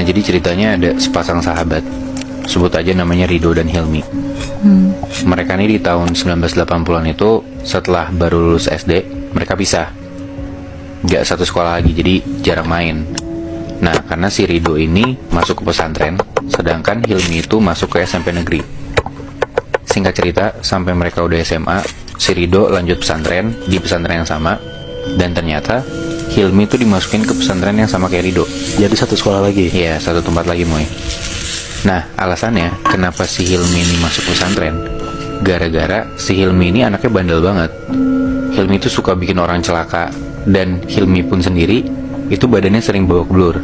Nah jadi ceritanya ada sepasang sahabat, sebut aja namanya Rido dan Hilmi. Mereka ini di tahun 1980-an itu setelah baru lulus SD, mereka pisah. Gak satu sekolah lagi, jadi jarang main. Nah karena si Rido ini masuk ke pesantren, sedangkan Hilmi itu masuk ke SMP negeri. Singkat cerita, sampai mereka udah SMA, si Rido lanjut pesantren di pesantren yang sama. Dan ternyata Hilmi itu dimasukin ke pesantren yang sama kayak Rido. Jadi satu sekolah lagi? Iya, satu tempat lagi, Moy. Nah, alasannya kenapa si Hilmi ini masuk pesantren, gara-gara si Hilmi ini anaknya bandel banget. Hilmi itu suka bikin orang celaka. Dan Hilmi pun sendiri itu badannya sering babak belur.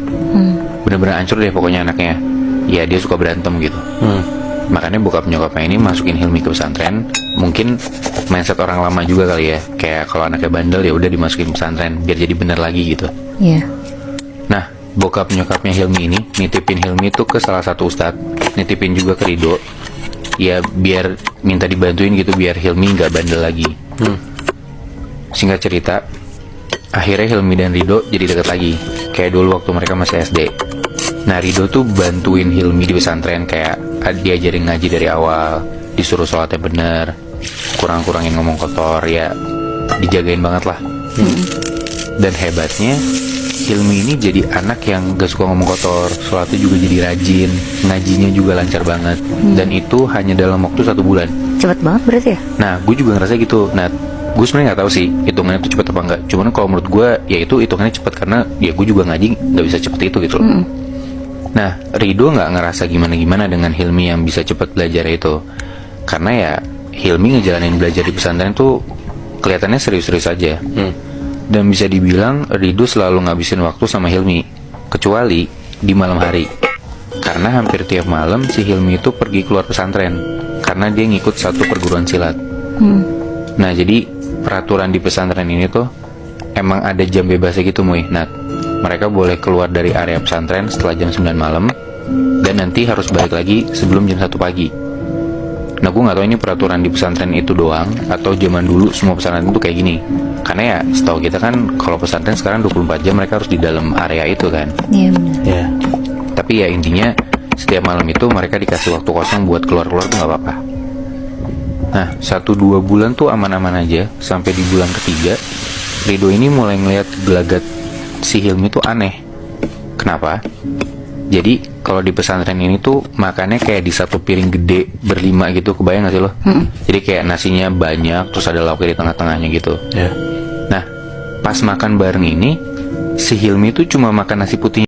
Bener-bener hancur deh pokoknya anaknya. Ya, dia suka berantem gitu. Makanya bokap nyokapnya ini masukin Hilmi ke pesantren. Mungkin mindset orang lama juga kali ya. Kayak kalau anaknya bandel ya udah dimasukin pesantren biar jadi bener lagi gitu. Iya. Nah, bokap nyokapnya Hilmi ini nitipin Hilmi itu ke salah satu ustadz, nitipin juga ke Rido. Ya biar minta dibantuin gitu biar Hilmi nggak bandel lagi. Singkat cerita, akhirnya Hilmi dan Rido jadi deket lagi, kayak dulu waktu mereka masih SD. Nah Rido tuh bantuin Hilmi di pesantren, kayak diajarin ngaji dari awal, disuruh sholatnya bener, kurang-kurangin ngomong kotor, ya dijagain banget lah. Dan hebatnya Hilmi ini jadi anak yang gak suka ngomong kotor, sholatnya juga jadi rajin, ngajinya juga lancar banget. Dan itu hanya dalam waktu 1 bulan. Cepet banget berarti ya? Nah gue juga ngerasa gitu. Nah gue sebenarnya nggak tahu sih hitungannya itu cepet apa enggak. Cuman kalau menurut gue ya itu hitungannya cepet, karena ya gue juga ngaji nggak bisa cepet itu gitu loh. Nah Rido nggak ngerasa gimana-gimana dengan Hilmi yang bisa cepet belajar itu, karena ya Hilmi ngejalanin belajar di pesantren tuh kelihatannya serius-serius aja. Dan bisa dibilang Rido selalu ngabisin waktu sama Hilmi, kecuali di malam hari, karena hampir tiap malam si Hilmi itu pergi keluar pesantren karena dia ngikut satu perguruan silat. Nah jadi peraturan di pesantren ini tuh emang ada jam bebasnya gitu, Moy. Nah mereka boleh keluar dari area pesantren setelah jam 9 malam, dan nanti harus balik lagi sebelum jam 1 pagi. Nah gue gak tahu ini peraturan di pesantren itu doang atau zaman dulu semua pesantren itu kayak gini. Karena ya setahu kita kan kalau pesantren sekarang 24 jam mereka harus di dalam area itu kan. Iya benar. Ya. Tapi ya intinya setiap malam itu mereka dikasih waktu kosong buat keluar-keluar tuh gak apa-apa. Nah 1-2 bulan tuh aman-aman aja, sampai di bulan ketiga Rido ini mulai ngeliat gelagat si Hilmi tuh aneh. Kenapa? Jadi kalau di pesantren ini tuh makannya kayak di satu piring gede berlima gitu, kebayang gak sih lo? Jadi kayak nasinya banyak, terus ada lauknya di tengah-tengahnya gitu. Nah pas makan bareng ini si Hilmi tuh cuma makan nasi putih